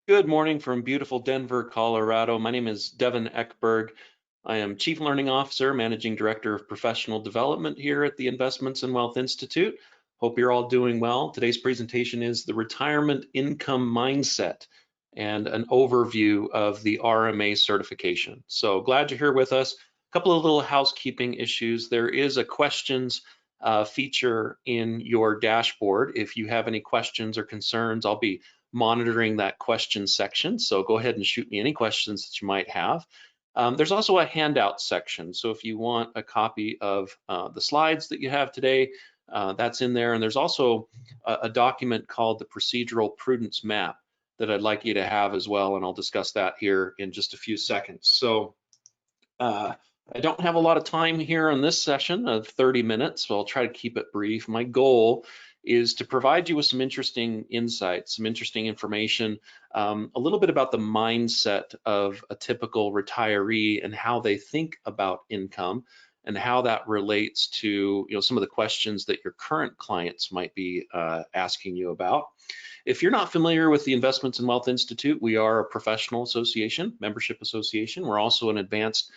Good morning from beautiful Denver, Colorado. My name is Devin Eckberg. I am Chief Learning Officer, Managing Director of Professional Development here at the Investments and Wealth Institute. Hope you're all doing well. Today's presentation is the Retirement Income Mindset and an overview of the RMA certification. So glad you're here with us. A couple of little housekeeping issues. There is a questions feature in your dashboard. If you have any questions or concerns, I'll be monitoring that question section. So go ahead and shoot me any questions that you might have. There's also a handout section. So if you want a copy of the slides that you have today, that's in there. And there's also a document called the Procedural Prudence Map that I'd like you to have as well. And I'll discuss that here in just a few seconds. So I don't have a lot of time here in this session of 30 minutes, so I'll try to keep it brief. My goal is to provide you with some interesting insights, some interesting information, a little bit about the mindset of a typical retiree and how they think about income and how that relates to some of the questions that your current clients might be asking you about. If you're not familiar with the Investments and Wealth Institute, we are a professional association, membership association. We're also an advanced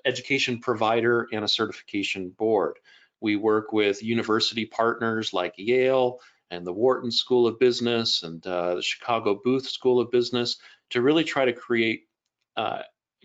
education provider and a certification board. We work with university partners like Yale and the Wharton School of Business and the Chicago Booth School of Business to really try to create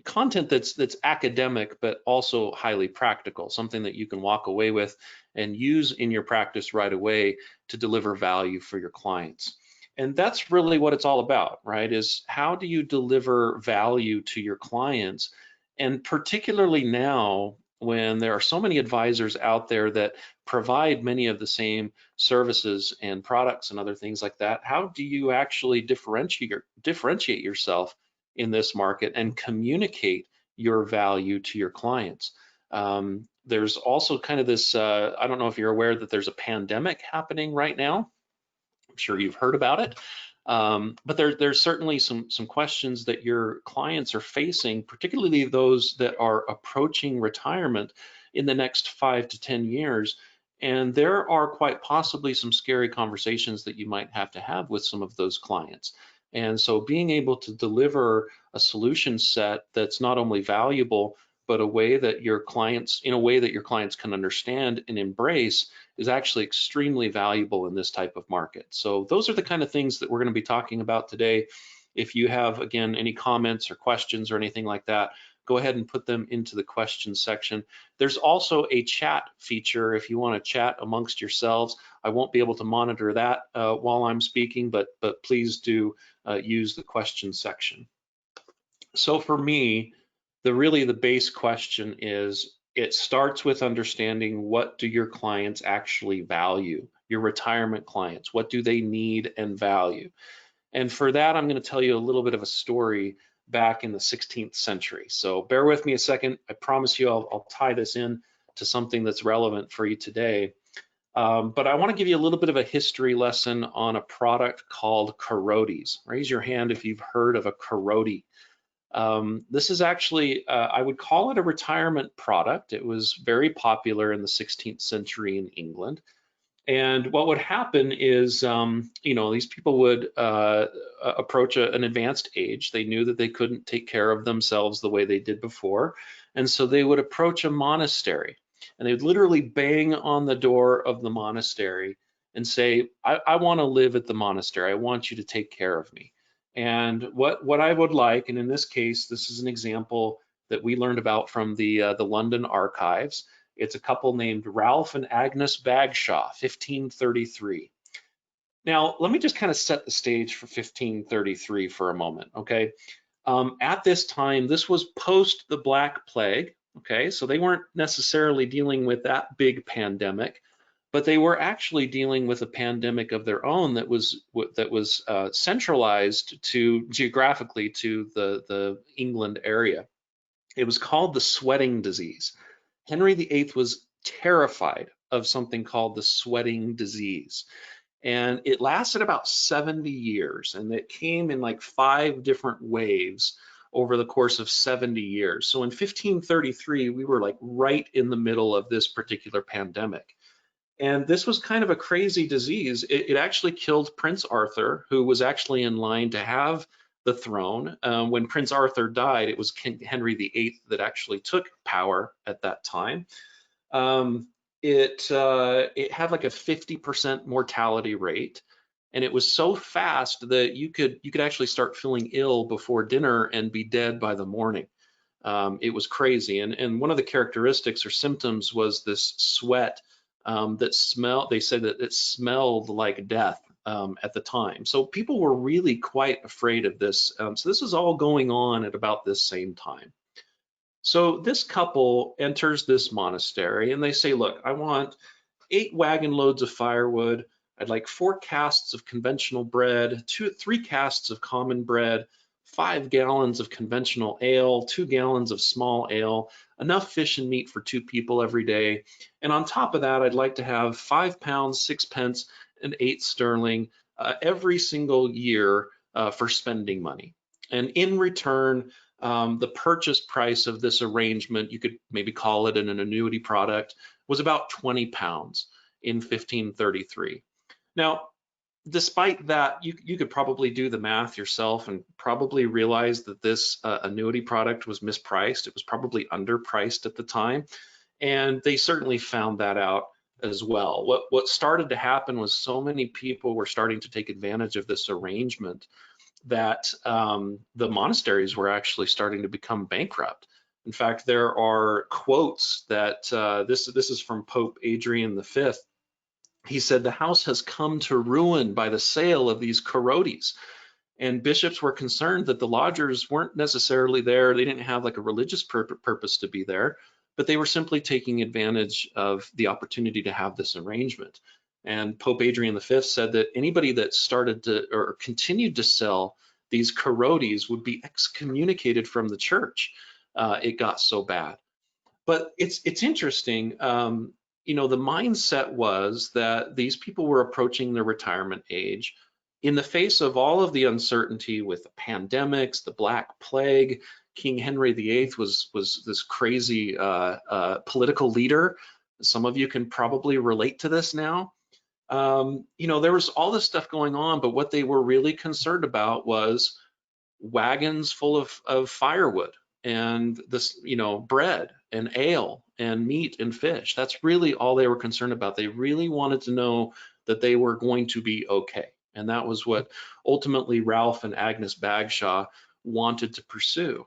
content that's academic but also highly practical, something that you can walk away with and use in your practice right away to deliver value for your clients. And that's really what it's all about, right? Is how do you deliver value to your clients? And particularly now, when there are so many advisors out there that provide many of the same services and products and other things like that, how do you actually differentiate yourself in this market and communicate your value to your clients? There's also kind of this, I don't know if you're aware that there's a pandemic happening right now. I'm sure you've heard about it. But there's certainly some questions that your clients are facing, particularly those that are approaching retirement in the next 5 to 10 years. And there are quite possibly some scary conversations that you might have to have with some of those clients. And so being able to deliver a solution set that's not only valuable, but in a way that your clients can understand and embrace is actually extremely valuable in this type of market. So those are the kind of things that we're going to be talking about today. If you have, again, any comments or questions or anything like that, go ahead and put them into the questions section. There's also a chat feature if you want to chat amongst yourselves. I won't be able to monitor that while I'm speaking, but please do use the questions section. So for me, the base question is, it starts with understanding what do your clients actually value, your retirement clients, what do they need and value? And for that, I'm going to tell you a little bit of a story back in the 16th century. So bear with me a second. I promise you I'll tie this in to something that's relevant for you today. But I want to give you a little bit of a history lesson on a product called Carroties. Raise your hand if you've heard of a Carrodie. This is actually, I would call it a retirement product. It was very popular in the 16th century in England. And what would happen is, these people would approach an advanced age. They knew that they couldn't take care of themselves the way they did before. And so they would approach a monastery and they would literally bang on the door of the monastery and say, I want to live at the monastery. I want you to take care of me. And what I would like, and in this case, this is an example that we learned about from the London archives. It's a couple named Ralph and Agnes Bagshaw, 1533. Now, let me just kind of set the stage for 1533 for a moment, okay? At this time, this was post the Black Plague, okay? So they weren't necessarily dealing with that big pandemic, but they were actually dealing with a pandemic of their own that was centralized geographically to the England area. It was called the sweating disease. Henry VIII was terrified of something called the sweating disease. And it lasted about 70 years, and it came in like 5 different waves over the course of 70 years. So in 1533, we were like right in the middle of this particular pandemic. And this was kind of a crazy disease. It actually killed Prince Arthur, who was actually in line to have the throne. When Prince Arthur died, it was King Henry VIII that actually took power at that time. It had like a 50% mortality rate, and it was so fast that you could actually start feeling ill before dinner and be dead by the morning. It was crazy, and one of the characteristics or symptoms was this sweat that smelled. They said that it smelled like death at the time. So people were really quite afraid of this. So this is all going on at about this same time. So this couple enters this monastery and they say, look, I want 8 wagon loads of firewood. I'd like 4 casts of conventional bread, 3 casts of common bread, 5 gallons of conventional ale, 2 gallons of small ale, enough fish and meat for 2 people every day. And on top of that, I'd like to have 5 pounds, 6 pence, and 8 sterling every single year for spending money. And in return, the purchase price of this arrangement, you could maybe call it an annuity product, was about 20 pounds in 1533. Now, despite that, you could probably do the math yourself and probably realize that this annuity product was mispriced. It was probably underpriced at the time, and they certainly found that out as well. What started to happen was so many people were starting to take advantage of this arrangement that the monasteries were actually starting to become bankrupt. In fact, there are quotes that this is from Pope Adrian V. He said, "The house has come to ruin by the sale of these Carotes." And bishops were concerned that the lodgers weren't necessarily there. They didn't have like a religious purpose to be there, but they were simply taking advantage of the opportunity to have this arrangement. And Pope Adrian V said that anybody that started to or continued to sell these Carotes would be excommunicated from the church. It got so bad. But it's interesting. You know, the mindset was that these people were approaching their retirement age in the face of all of the uncertainty with the pandemics, the Black Plague. King Henry VIII was this crazy political leader. Some of you can probably relate to this now. You know, there was all this stuff going on, but what they were really concerned about was wagons full of firewood and this, you know, bread and ale and meat and fish. That's really all they were concerned about. They really wanted to know that they were going to be okay. And that was what ultimately Ralph and Agnes Bagshaw wanted to pursue.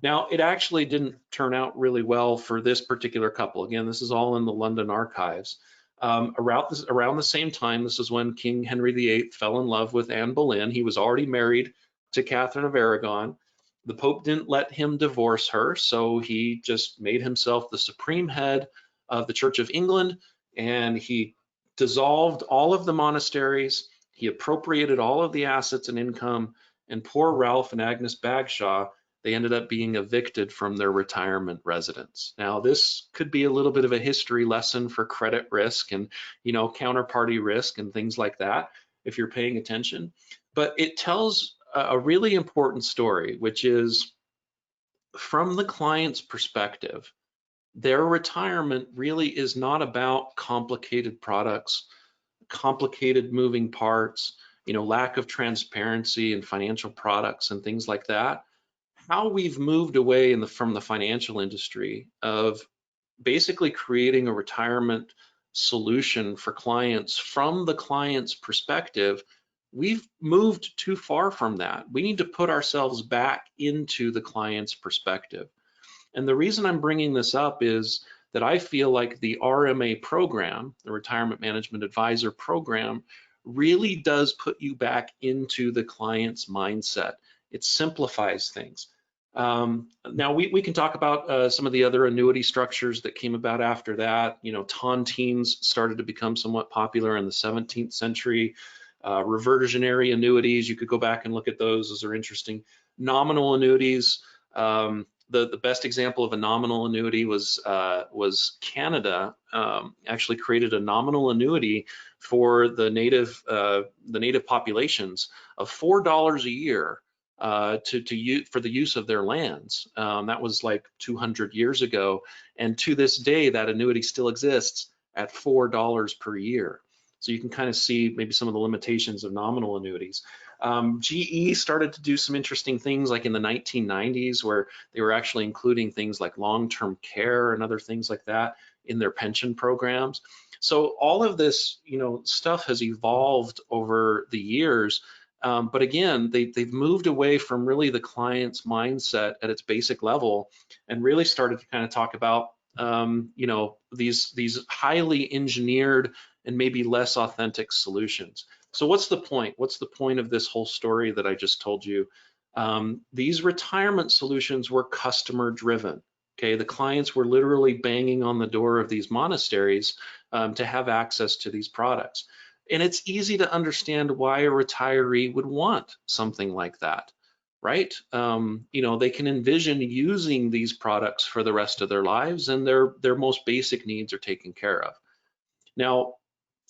Now, it actually didn't turn out really well for this particular couple. Again, this is all in the London archives. Around the same time, this is when King Henry VIII fell in love with Anne Boleyn. He was already married to Catherine of Aragon. The Pope didn't let him divorce her, so he just made himself the supreme head of the Church of England, and he dissolved all of the monasteries. He appropriated all of the assets and income, and poor Ralph and Agnes Bagshaw, they ended up being evicted from their retirement residence. Now, this could be a little bit of a history lesson for credit risk and, you know, counterparty risk and things like that, if you're paying attention. But it tells a really important story, which is from the client's perspective, their retirement really is not about complicated products, complicated moving parts, you know, lack of transparency in financial products and things like that. How we've moved away from the financial industry of basically creating a retirement solution for clients from the client's perspective, we've moved too far from that. We need to put ourselves back into the client's perspective. And the reason I'm bringing this up is that I feel like the RMA program, the Retirement Management Advisor program, really does put you back into the client's mindset. It simplifies things. Now we can talk about some of the other annuity structures that came about after that. You know, tontines started to become somewhat popular in the 17th century. Reversionary annuities, you could go back and look at those. Those are interesting. Nominal annuities. The best example of a nominal annuity was Canada actually created a nominal annuity for the native populations of $4 a year for the use of their lands. That was like 200 years ago, and to this day that annuity still exists at $4 per year. So you can kind of see maybe some of the limitations of nominal annuities. GE started to do some interesting things like in the 1990s where they were actually including things like long-term care and other things like that in their pension programs. So all of this, stuff has evolved over the years. But again, they've moved away from really the client's mindset at its basic level and really started to kind of talk about, these highly engineered and maybe less authentic solutions. So what's the point? What's the point of this whole story that I just told you? These retirement solutions were customer driven. Okay, the clients were literally banging on the door of these monasteries to have access to these products. And it's easy to understand why a retiree would want something like that, right? They can envision using these products for the rest of their lives and their most basic needs are taken care of. Now,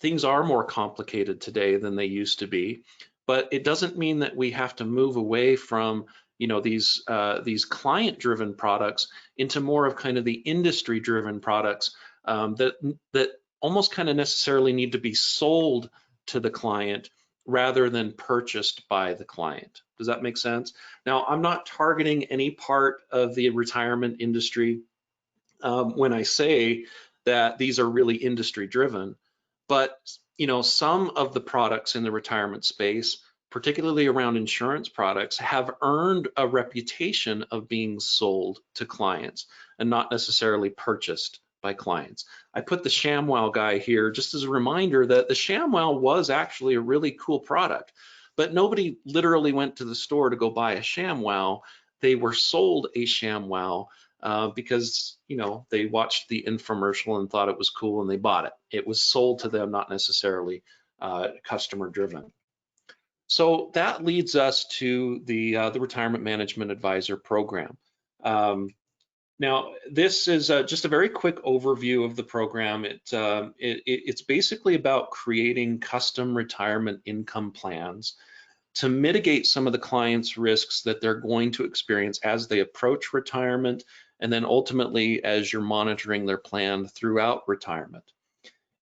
things are more complicated today than they used to be, but it doesn't mean that we have to move away from these client-driven products into more of kind of the industry-driven products that almost kind of necessarily need to be sold to the client rather than purchased by the client. Does that make sense? Now, I'm not targeting any part of the retirement industry when I say that these are really industry-driven, but some of the products in the retirement space, particularly around insurance products, have earned a reputation of being sold to clients and not necessarily purchased by clients. I put the ShamWow guy here just as a reminder that the ShamWow was actually a really cool product, but nobody literally went to the store to go buy a ShamWow. They were sold a ShamWow because they watched the infomercial and thought it was cool and they bought it. It was sold to them, not necessarily customer driven. So that leads us to the Retirement Management Advisor program. Now, this is just a very quick overview of the program. It's basically about creating custom retirement income plans to mitigate some of the clients' risks that they're going to experience as they approach retirement, and then ultimately as you're monitoring their plan throughout retirement.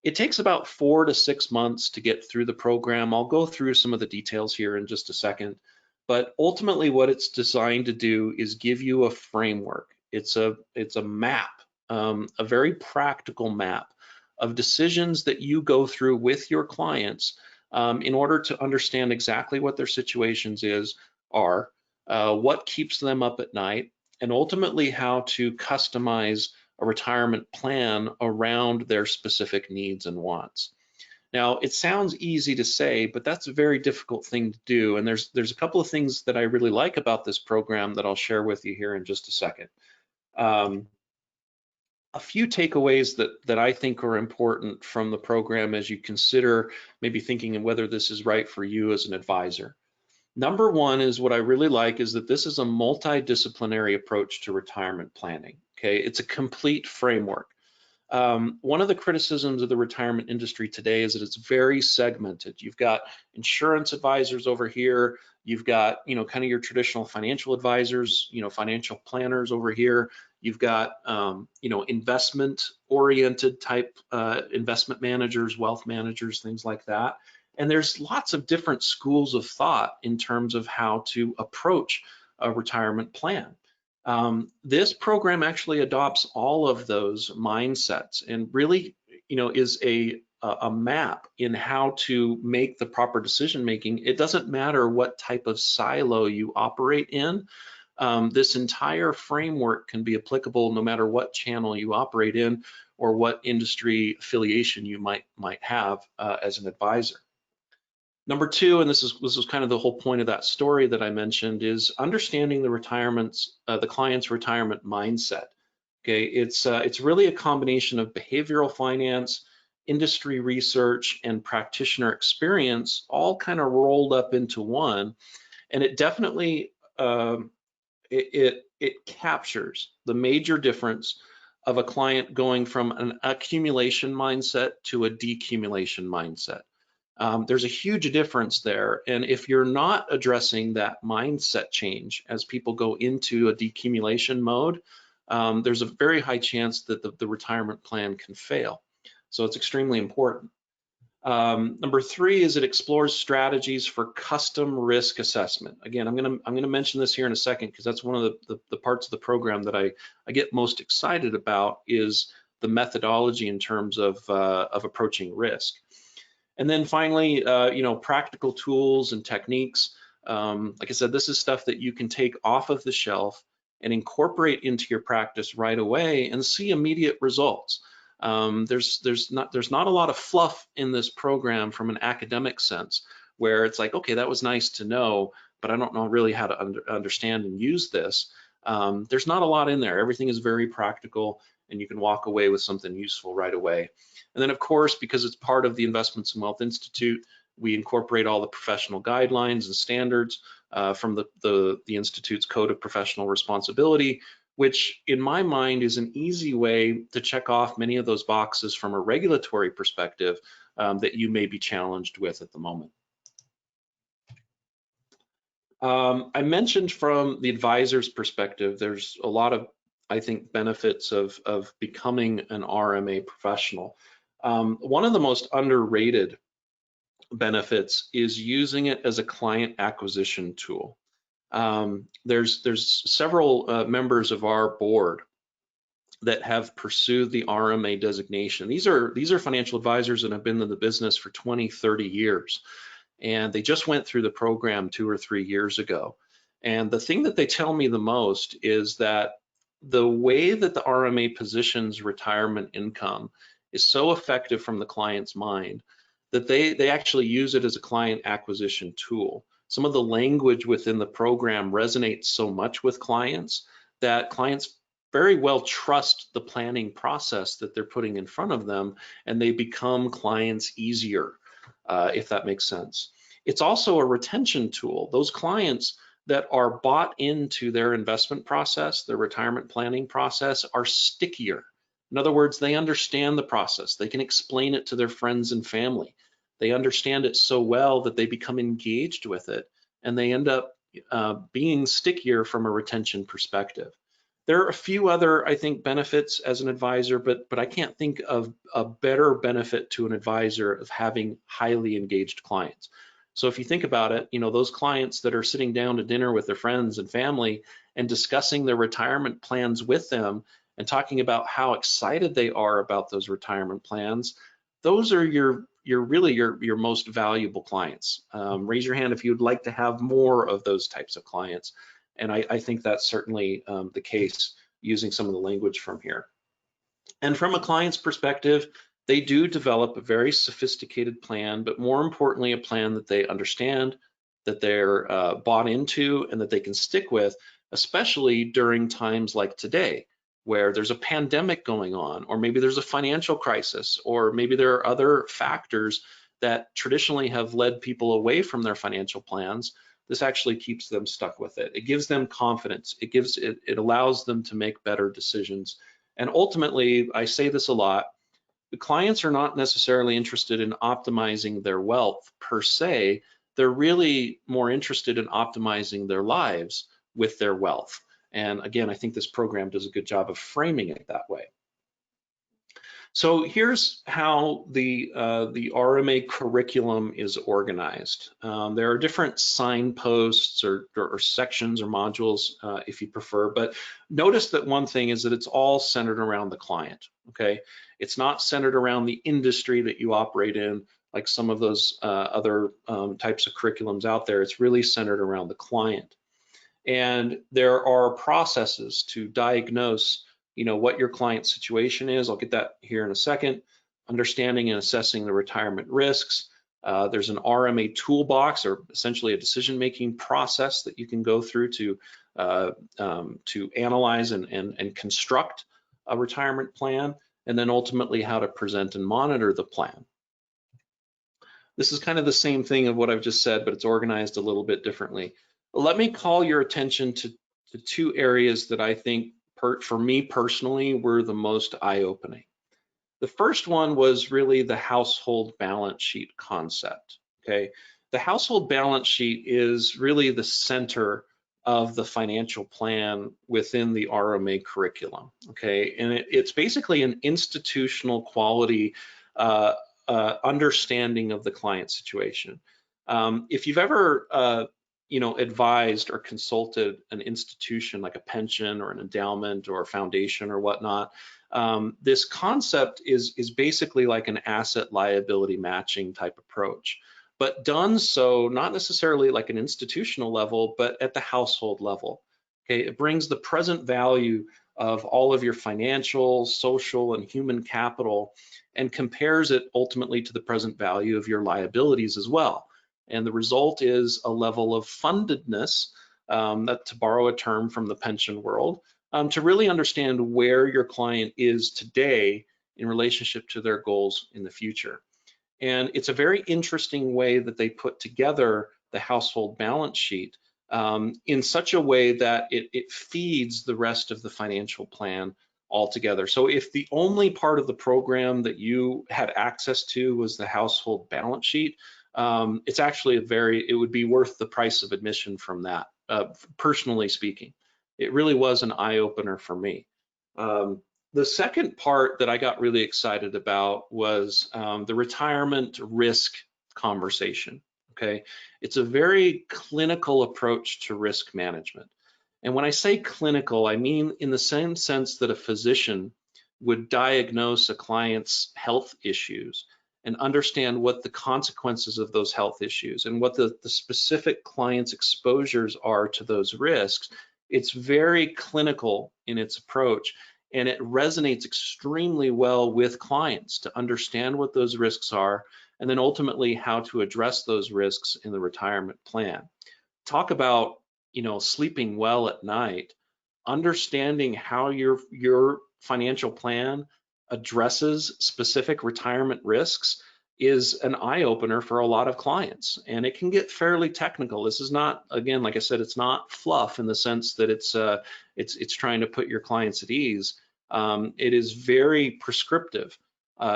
It takes about 4 to 6 months to get through the program. I'll go through some of the details here in just a second, but ultimately what it's designed to do is give you a framework. It's a map, a very practical map of decisions that you go through with your clients in order to understand exactly what their situations are, what keeps them up at night, and ultimately how to customize a retirement plan around their specific needs and wants. Now, it sounds easy to say, but that's a very difficult thing to do. And there's a couple of things that I really like about this program that I'll share with you here in just a second. A few takeaways that I think are important from the program as you consider maybe thinking of whether this is right for you as an advisor. Number one is what I really like is that this is a multidisciplinary approach to retirement planning. Okay, it's a complete framework. One of the criticisms of the retirement industry today is that it's very segmented. You've got insurance advisors over here. You've got, kind of your traditional financial advisors, financial planners over here. You've got, investment-oriented type investment managers, wealth managers, things like that. And there's lots of different schools of thought in terms of how to approach a retirement plan. This program actually adopts all of those mindsets and really, is a map in how to make the proper decision making. It doesn't matter what type of silo you operate in. This entire framework can be applicable no matter what channel you operate in or what industry affiliation you might have as an advisor. Number two, and this was kind of the whole point of that story that I mentioned, is understanding the client's retirement mindset. Okay, it's really a combination of behavioral finance, industry research, and practitioner experience, all kind of rolled up into one, and it definitely it captures the major difference of a client going from an accumulation mindset to a decumulation mindset. There's a huge difference there, and if you're not addressing that mindset change as people go into a decumulation mode, there's a very high chance that the retirement plan can fail. So it's extremely important. Number 3 is it explores strategies for custom risk assessment. Again, I'm gonna mention this here in a second because that's one of the parts of the program that I get most excited about is the methodology in terms of approaching risk. And then finally, practical tools and techniques. Like I said, this is stuff that you can take off of the shelf and incorporate into your practice right away and see immediate results. There's not a lot of fluff in this program from an academic sense, where it's like, okay, that was nice to know, but I don't know really how to understand and use this. There's not a lot in there. Everything is very practical, and you can walk away with something useful right away. And then, of course, because it's part of the Investments in Wealth Institute, we incorporate all the professional guidelines and standards from the Institute's Code of Professional Responsibility, which in my mind is an easy way to check off many of those boxes from a regulatory perspective that you may be challenged with at the moment. I mentioned from the advisor's perspective, there's a lot of, I think, benefits of becoming an RMA professional. One of the most underrated benefits is using it as a client acquisition tool. There's several members of our board that have pursued the RMA designation. These are financial advisors that have been in the business for 20, 30 years. And they just went through the program 2 or 3 years ago. And the thing that they tell me the most is that the way that the RMA positions retirement income is so effective from the client's mind that they actually use it as a client acquisition tool. Some of the language within the program resonates so much with clients that clients very well trust the planning process that they're putting in front of them, and they become clients easier, if that makes sense. It's also a retention tool. Those clients that are bought into their investment process, their retirement planning process, are stickier. In other words, they understand the process. They can explain it to their friends and family. They understand it so well that they become engaged with it, and they end up being stickier from a retention perspective. There are a few other, I think, benefits as an advisor, but I can't think of a better benefit to an advisor of having highly engaged clients. So if you think about it, those clients that are sitting down to dinner with their friends and family and discussing their retirement plans with them and talking about how excited they are about those retirement plans, those are your most valuable clients. Raise your hand if you'd like to have more of those types of clients. And I think that's certainly the case using some of the language from here. And from a client's perspective, they do develop a very sophisticated plan, but more importantly, a plan that they understand, that they're bought into, and that they can stick with, especially during times like today, where there's a pandemic going on, or maybe there's a financial crisis, or maybe there are other factors that traditionally have led people away from their financial plans. This actually keeps them stuck with it. It gives them confidence. It allows them to make better decisions. And ultimately, I say this a lot, the clients are not necessarily interested in optimizing their wealth per se. They're really more interested in optimizing their lives with their wealth. And again, I think this program does a good job of framing it that way. So here's how the RMA curriculum is organized. There are different signposts or sections or modules if you prefer, but notice that one thing is that it's all centered around the client, okay? It's not centered around the industry that you operate in, like some of those other types of curriculums out there. It's really centered around the client. And there are processes to diagnose what your client's situation is. I'll get that here in a second. Understanding and assessing the retirement risks. There's an RMA toolbox, or essentially a decision-making process that you can go through to analyze and construct a retirement plan, and then ultimately how to present and monitor the plan. This is kind of the same thing of what I've just said, but it's organized a little bit differently. Let me call your attention to 2 areas that I think, for me personally, were the most eye-opening. The first one was really the household balance sheet concept, okay? The household balance sheet is really the center of the financial plan within the RMA curriculum, okay? And it's basically an institutional quality understanding of the client situation. If you've ever advised or consulted an institution like a pension or an endowment or a foundation or whatnot, this concept is basically like an asset liability matching type approach, but done so not necessarily like an institutional level, but at the household level. Okay, it brings the present value of all of your financial, social, and human capital and compares it ultimately to the present value of your liabilities as well. And the result is a level of fundedness, that, to borrow a term from the pension world, to really understand where your client is today in relationship to their goals in the future. And it's a very interesting way that they put together the household balance sheet in such a way that it feeds the rest of the financial plan altogether. So if the only part of the program that you had access to was the household balance sheet, it's actually it would be worth the price of admission from that, personally speaking. It really was an eye-opener for me. The second part that I got really excited about was the retirement risk conversation. Okay, it's a very clinical approach to risk management. And when I say clinical, I mean in the same sense that a physician would diagnose a client's health issues and understand what the consequences of those health issues and what the specific client's exposures are to those risks. It's very clinical in its approach, and it resonates extremely well with clients to understand what those risks are and then ultimately how to address those risks in the retirement plan. Talk about, sleeping well at night. Understanding how your financial plan addresses specific retirement risks is an eye-opener for a lot of clients, and it can get fairly technical. This is not, again, like I said, it's not fluff in the sense that it's trying to put your clients at ease. It is very prescriptive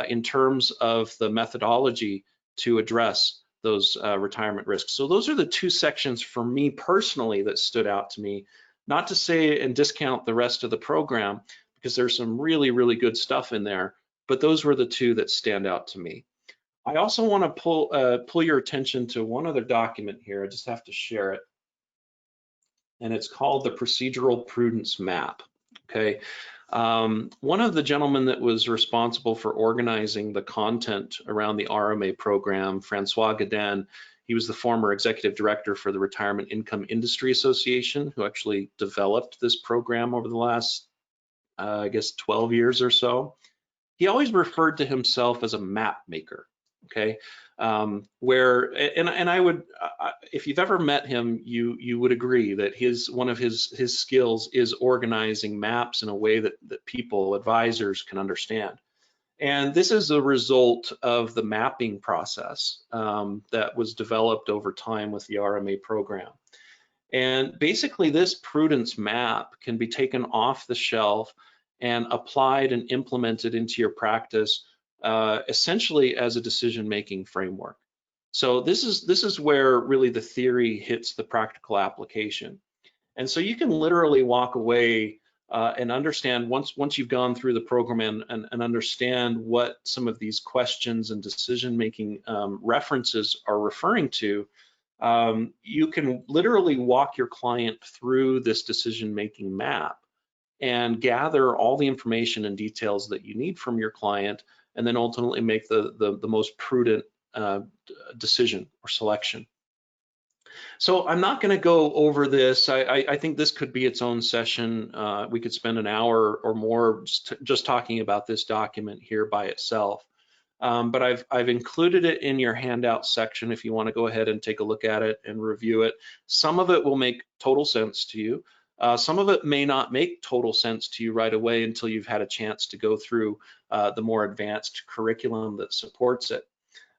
in terms of the methodology to address those retirement risks. So those are the two sections for me personally that stood out to me. Not to say and discount the rest of the program, because there's some really, really good stuff in there, but those were the two that stand out to me. I also want to pull your attention to one other document here. I just have to share it. And it's called the Procedural Prudence Map. Okay. One of the gentlemen that was responsible for organizing the content around the RMA program, Francois Gaden, he was the former executive director for the Retirement Income Industry Association, who actually developed this program over the last, I guess, 12 years or so. He always referred to himself as a map maker. Okay, I would, if you've ever met him, you would agree that one of his skills is organizing maps in a way that people, advisors, can understand. And this is a result of the mapping process that was developed over time with the RMA program. And basically, this prudence map can be taken off the shelf and applied and implemented into your practice, essentially as a decision-making framework. So this is where really the theory hits the practical application. And so you can literally walk away and understand, once you've gone through the program and understand what some of these questions and decision-making references are referring to, you can literally walk your client through this decision-making map and gather all the information and details that you need from your client, and then ultimately make the most prudent decision or selection. So I'm not going to go over this. I think this could be its own session. We could spend an hour or more just talking about this document here by itself. But I've included it in your handout section if you want to go ahead and take a look at it and review it. Some of it will make total sense to you. Some of it may not make total sense to you right away until you've had a chance to go through the more advanced curriculum that supports it.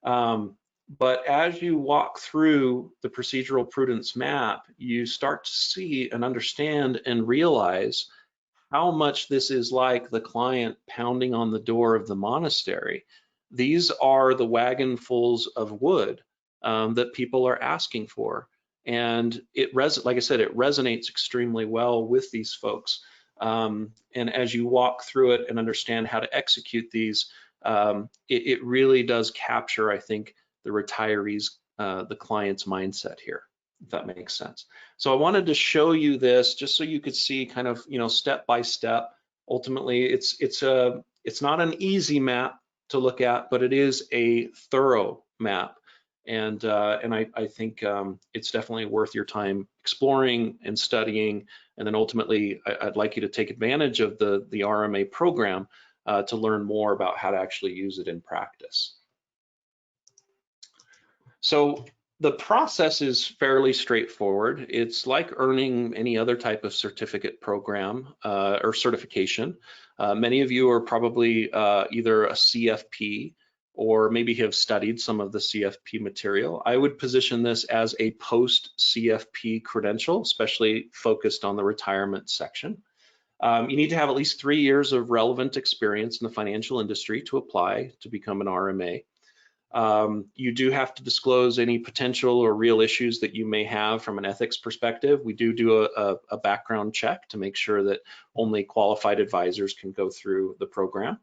But as you walk through the procedural prudence map, you start to see and understand and realize how much this is like the client pounding on the door of the monastery. These are the wagonfuls of wood that people are asking for. And like I said, it resonates extremely well with these folks. And as you walk through it and understand how to execute these, it really does capture, I think, the retirees, the client's mindset here, if that makes sense. So I wanted to show you this just so you could see kind of, step by step. Ultimately, it's not an easy map to look at, but it is a thorough map. And I think it's definitely worth your time exploring and studying. And then ultimately, I'd like you to take advantage of the RMA program to learn more about how to actually use it in practice. So the process is fairly straightforward. It's like earning any other type of certificate program or certification. Many of you are probably either a CFP or maybe have studied some of the CFP material. I would position this as a post-CFP credential, especially focused on the retirement section. You need to have at least 3 years of relevant experience in the financial industry to apply to become an RMA. You do have to disclose any potential or real issues that you may have from an ethics perspective. We do a background check to make sure that only qualified advisors can go through the program.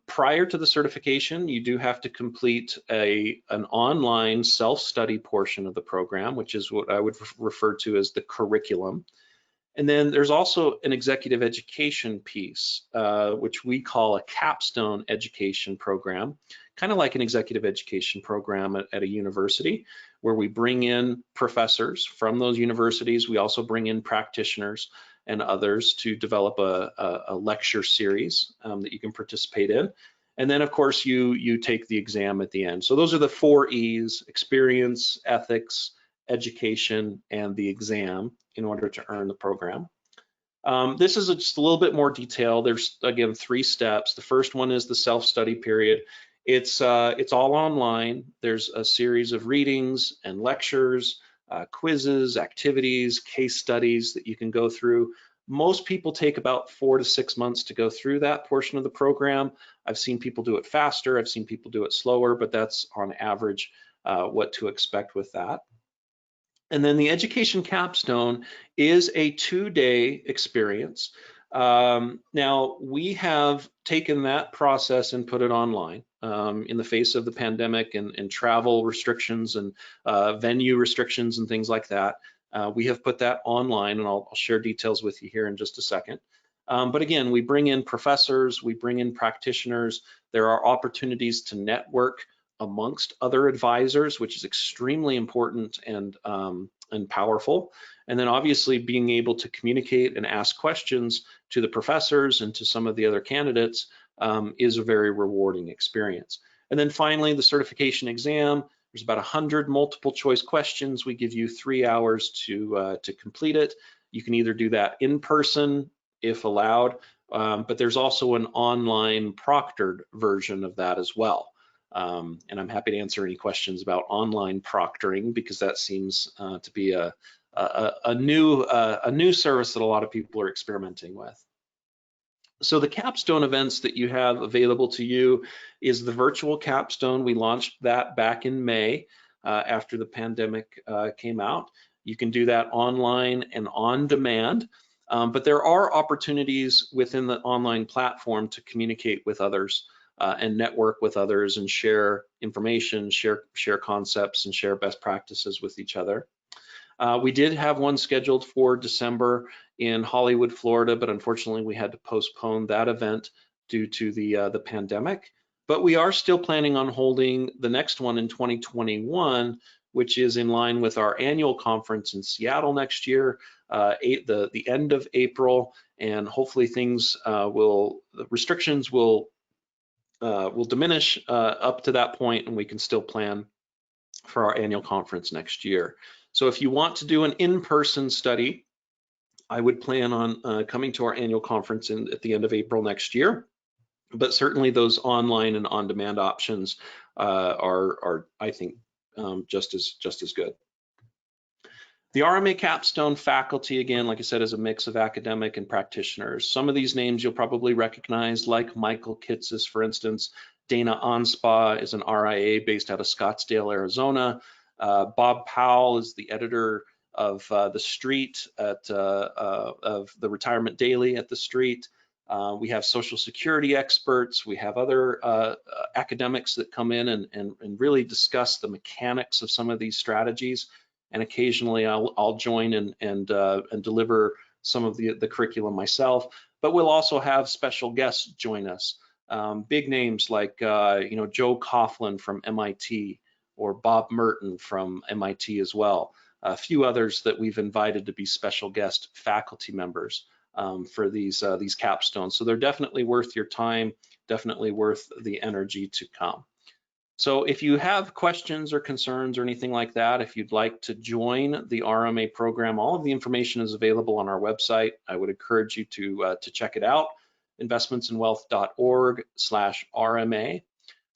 Prior to the certification, you do have to complete an online self-study portion of the program, which is what I would refer to as the curriculum. And then there's also an executive education piece, which we call a capstone education program, kind of like an executive education program at a university, where we bring in professors from those universities. We also bring in practitioners and others to develop a lecture series that you can participate in. And then, of course, you take the exam at the end. So those are the 4 E's: experience, ethics, education, and the exam in order to earn the program. This is just a little bit more detail. There's, again, 3 steps. The first one is the self-study period. It's all online. There's a series of readings and lectures, quizzes, activities, case studies that you can go through. Most people take about 4 to 6 months to go through that portion of the program. I've seen people do it faster. I've seen people do it slower, but that's on average what to expect with that. And then the education capstone is a 2-day experience. Now, we have taken that process and put it online. In the face of the pandemic and travel restrictions and venue restrictions and things like that, we have put that online, and I'll share details with you here in just a second. But again, we bring in professors, we bring in practitioners. There are opportunities to network amongst other advisors, which is extremely important and powerful. And then obviously being able to communicate and ask questions to the professors and to some of the other candidates is a very rewarding experience. And then finally, the certification exam. There's about 100 multiple choice questions. We give you 3 hours to complete it. You can either do that in person if allowed, but there's also an online proctored version of that as well. And I'm happy to answer any questions about online proctoring, because that seems to be a new service that a lot of people are experimenting with. So the capstone events that you have available to you is the virtual capstone. We launched that back in May after the pandemic came out. You can do that online and on demand, but there are opportunities within the online platform to communicate with others and network with others and share information, share concepts, and share best practices with each other. We did have one scheduled for December in Hollywood, Florida, but unfortunately we had to postpone that event due to the pandemic. But we are still planning on holding the next one in 2021, which is in line with our annual conference in Seattle next year, the end of April, and hopefully the restrictions will diminish up to that point, and we can still plan for our annual conference next year. So if you want to do an in-person study, I would plan on coming to our annual conference at the end of April next year. But certainly those online and on-demand options are, I think, just as good. The RMA Capstone faculty, again, like I said, is a mix of academic and practitioners. Some of these names you'll probably recognize, like Michael Kitsis, for instance. Dana Onspa is an RIA based out of Scottsdale, Arizona. Bob Powell is the editor of The Street of the Retirement Daily at The Street. We have Social Security experts. We have other academics that come in and really discuss the mechanics of some of these strategies. And occasionally I'll join and deliver some of the curriculum myself. But we'll also have special guests join us. Big names like Joe Coughlin from MIT, or Bob Merton from MIT as well. A few others that we've invited to be special guest faculty members for these capstones. So they're definitely worth your time, definitely worth the energy to come. So if you have questions or concerns or anything like that, if you'd like to join the RMA program, all of the information is available on our website. I would encourage you to check it out, investmentsandwealth.org/RMA.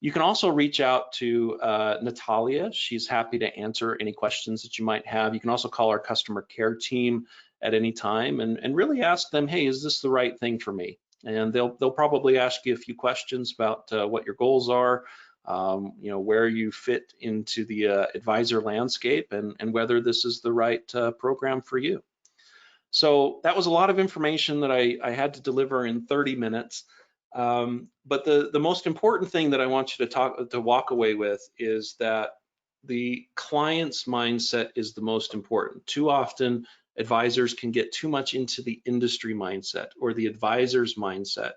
You can also reach out to Natalia. She's happy to answer any questions that you might have. You can also call our customer care team at any time and really ask them, hey, is this the right thing for me? And they'll probably ask you a few questions about what your goals are, where you fit into the advisor landscape, and whether this is the right program for you. So that was a lot of information that I had to deliver in 30 minutes. But the most important thing that I want you to walk away with is that the client's mindset is the most important. Too often, advisors can get too much into the industry mindset or the advisor's mindset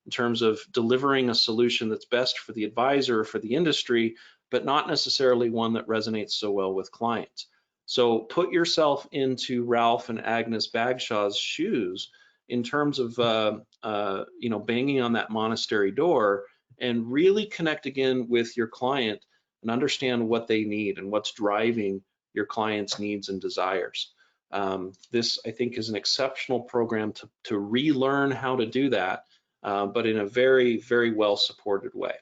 in terms of delivering a solution that's best for the advisor or for the industry, but not necessarily one that resonates so well with clients. So put yourself into Ralph and Agnes Bagshaw's shoes in terms of banging on that monastery door, and really connect again with your client and understand what they need and what's driving your client's needs and desires. This, I think, is an exceptional program to relearn how to do that, but in a very, very well supported way.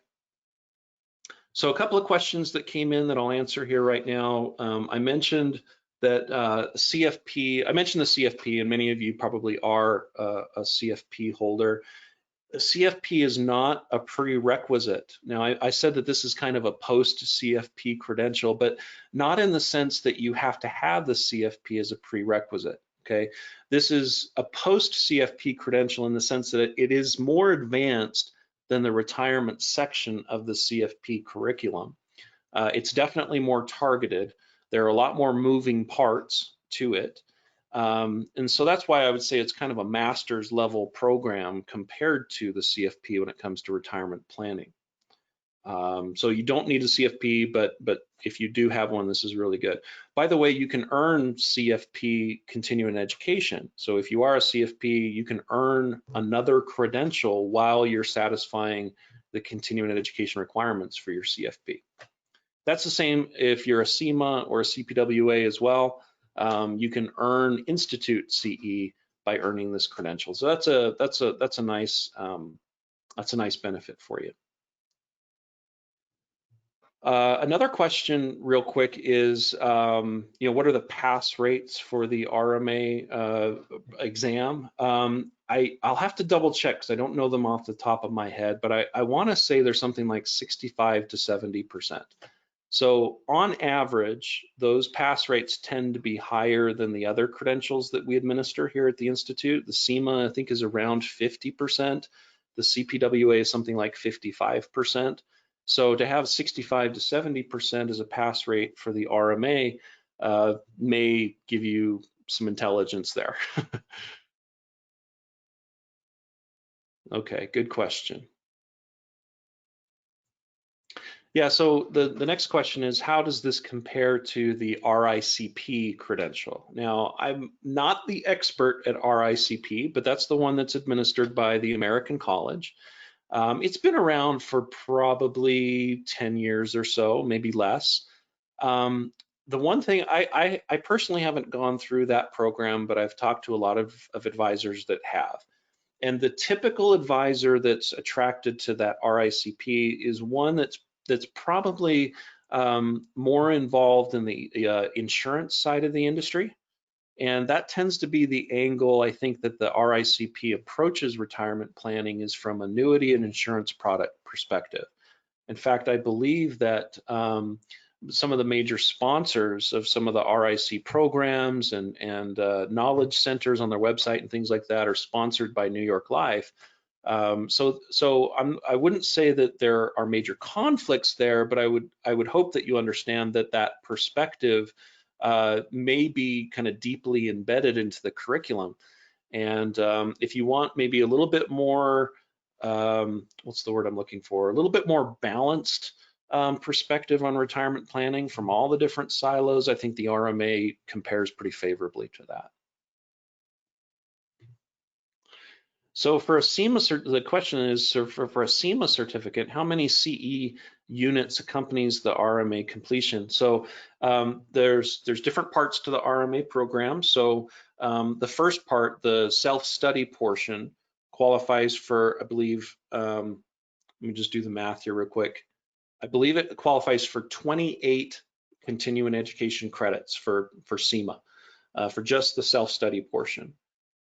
So a couple of questions that came in that I'll answer here right now. I mentioned that CFP, I mentioned the CFP, and many of you probably are a CFP holder. The CFP is not a prerequisite. Now, I said that this is kind of a post-CFP credential, but not in the sense that you have to have the CFP as a prerequisite, okay? This is a post-CFP credential in the sense that it is more advanced than the retirement section of the CFP curriculum. It's definitely more targeted. There are a lot more moving parts to it. And so that's why I would say it's kind of a master's level program compared to the CFP when it comes to retirement planning. So you don't need a CFP, but if you do have one, this is really good. By the way, you can earn CFP continuing education. So if you are a CFP, you can earn another credential while you're satisfying the continuing education requirements for your CFP. That's the same if you're a CIMA or a CPWA as well. You can earn Institute CE by earning this credential. So that's a nice benefit for you. Another question real quick is, what are the pass rates for the RMA exam? I'll have to double check because I don't know them off the top of my head, but I want to say there's something like 65 to 70%. So on average, those pass rates tend to be higher than the other credentials that we administer here at the Institute. The CIMA, I think, is around 50%. The CPWA is something like 55%. So to have 65 to 70% as a pass rate for the RMA may give you some intelligence there. Okay, good question. Yeah, so the next question is, how does this compare to the RICP credential? Now, I'm not the expert at RICP, but that's the one that's administered by the American College. It's been around for probably 10 years or so, maybe less. The one thing, I personally haven't gone through that program, but I've talked to a lot of advisors that have. And the typical advisor that's attracted to that RICP is one that's probably more involved in the insurance side of the industry. And that tends to be the angle, I think, that the RICP approaches retirement planning is from annuity and insurance product perspective. In fact, I believe that some of the major sponsors of some of the RIC programs and knowledge centers on their website and things like that are sponsored by New York Life. I wouldn't say that there are major conflicts there, but I would hope that you understand that that perspective may be kind of deeply embedded into the curriculum. And if you want maybe a little bit more, what's the word I'm looking for? A little bit more balanced perspective on retirement planning from all the different silos, I think the RMA compares pretty favorably to that. So for a CIMA, the question is, so for a CIMA certificate, how many CE units accompanies the RMA completion? So there's different parts to the RMA program. So the first part, the self-study portion, qualifies for, I believe, let me just do the math here real quick. I believe it qualifies for 28 continuing education credits for CIMA, for just the self-study portion.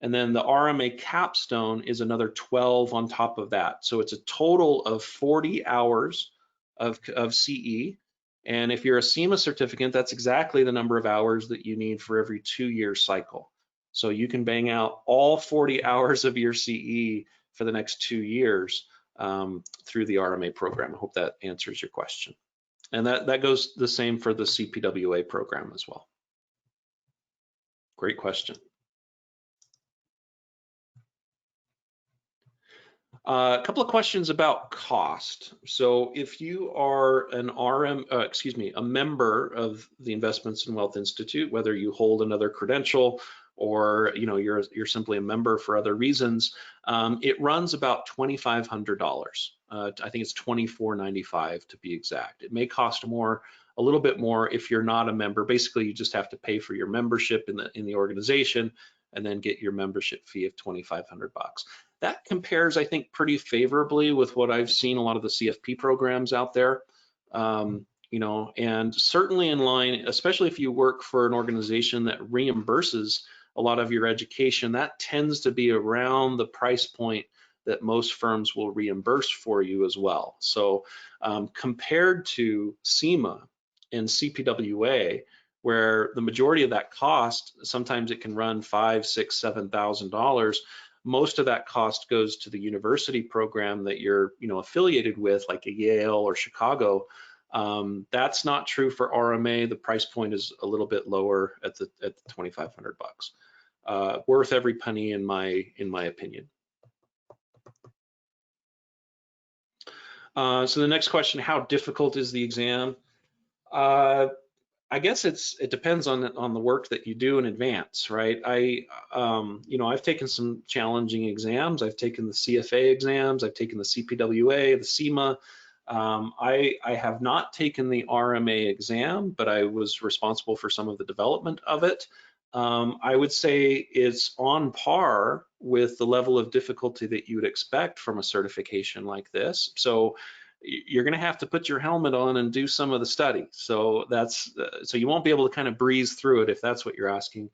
And then the RMA Capstone is another 12 on top of that. So it's a total of 40 hours of CE. And if you're a CIMA certificate, that's exactly the number of hours that you need for every 2-year cycle. So you can bang out all 40 hours of your CE for the next 2 years through the RMA program. I hope that answers your question. And that goes the same for the CPWA program as well. Great question. A couple of questions about cost. So if you are an a member of the Investments in Wealth Institute, whether you hold another credential or you're simply a member for other reasons, it runs about $2,500. I think it's $24.95 to be exact. It may cost more, a little bit more if you're not a member. Basically, you just have to pay for your membership in the organization and then get your membership fee of $2,500. That compares, I think, pretty favorably with what I've seen a lot of the CFP programs out there. And certainly in line, especially if you work for an organization that reimburses a lot of your education, that tends to be around the price point that most firms will reimburse for you as well. So compared to CIMA and CPWA, where the majority of that cost, sometimes it can run $5,000, $6,000, $7,000. Most of that cost goes to the university program that you're affiliated with, like a Yale or Chicago. That's not true for RMA. The price point is a little bit lower at the $2,500. Worth every penny in my opinion. So the next question: how difficult is the exam? I guess it depends on the work that you do in advance, right? I've taken some challenging exams. I've taken the CFA exams. I've taken the CPWA, the CIMA. I have not taken the RMA exam, but I was responsible for some of the development of it. I would say it's on par with the level of difficulty that you would expect from a certification like this. So you're going to have to put your helmet on and do some of the study. So so you won't be able to kind of breeze through it if that's what you're asking.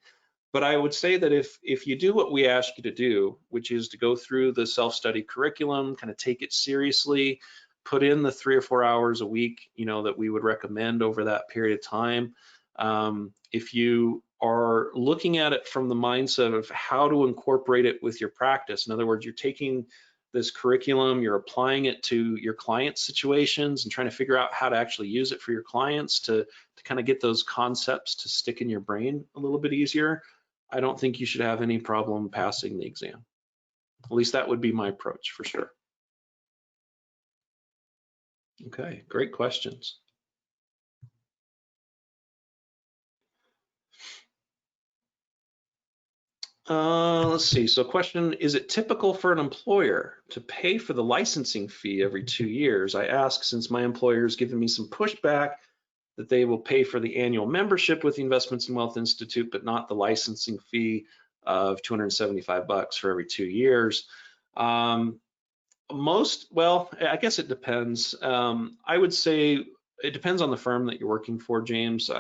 But I would say that if you do what we ask you to do, which is to go through the self-study curriculum, kind of take it seriously, put in the 3 or 4 hours a week, that we would recommend over that period of time. If you are looking at it from the mindset of how to incorporate it with your practice, in other words, you're taking this curriculum, you're applying it to your client situations and trying to figure out how to actually use it for your clients to kind of get those concepts to stick in your brain a little bit easier, I don't think you should have any problem passing the exam. At least that would be my approach for sure. Okay, great questions. Let's see, so question, is it typical for an employer to pay for the licensing fee every 2 years? I ask since my employer has given me some pushback that they will pay for the annual membership with the Investments in Wealth Institute, but not the licensing fee of $275 for every 2 years. Well, I guess it depends. I would say it depends on the firm that you're working for, James.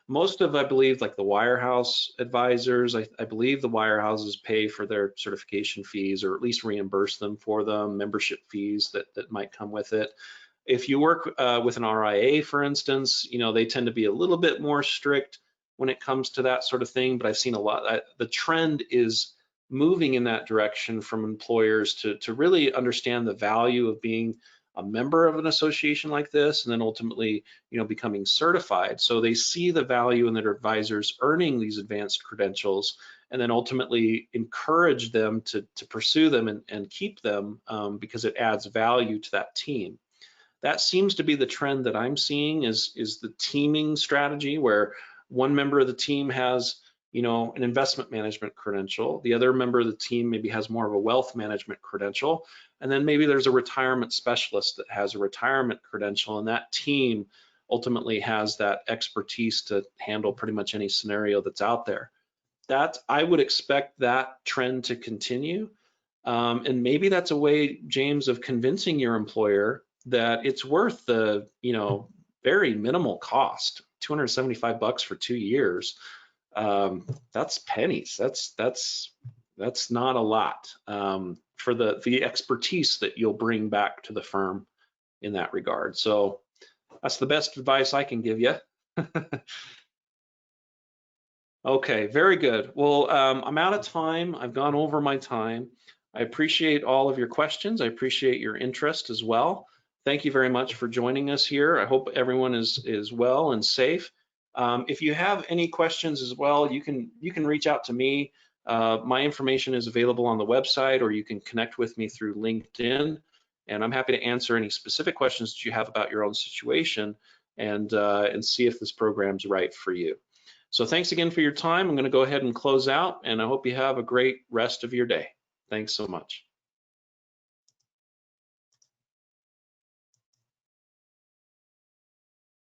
Most of, I believe, like the wirehouse advisors, I believe the wirehouses pay for their certification fees, or at least reimburse them for them, membership fees that might come with it. If you work with an RIA, for instance, they tend to be a little bit more strict when it comes to that sort of thing, but I've seen a lot. The trend is moving in that direction from employers to really understand the value of being a member of an association like this, and then ultimately, becoming certified. So they see the value in their advisors earning these advanced credentials, and then ultimately encourage them to pursue them and keep them because it adds value to that team. That seems to be the trend that I'm seeing is the teaming strategy, where one member of the team has an investment management credential, the other member of the team maybe has more of a wealth management credential, and then maybe there's a retirement specialist that has a retirement credential, and that team ultimately has that expertise to handle pretty much any scenario that's out there. That I would expect that trend to continue. And maybe that's a way, James, of convincing your employer that it's worth the, very minimal cost, $275 for 2 years. That's pennies. That's not a lot for the expertise that you'll bring back to the firm in that regard. So that's the best advice I can give you. Okay, very good. Well, I'm out of time. I've gone over my time. I appreciate all of your questions. I appreciate your interest as well. Thank you very much for joining us here. I hope everyone is well and safe. If you have any questions as well, you can reach out to me. My information is available on the website, or you can connect with me through LinkedIn, and I'm happy to answer any specific questions that you have about your own situation and see if this program's right for you. So thanks again for your time. I'm going to go ahead and close out, and I hope you have a great rest of your day. Thanks so much.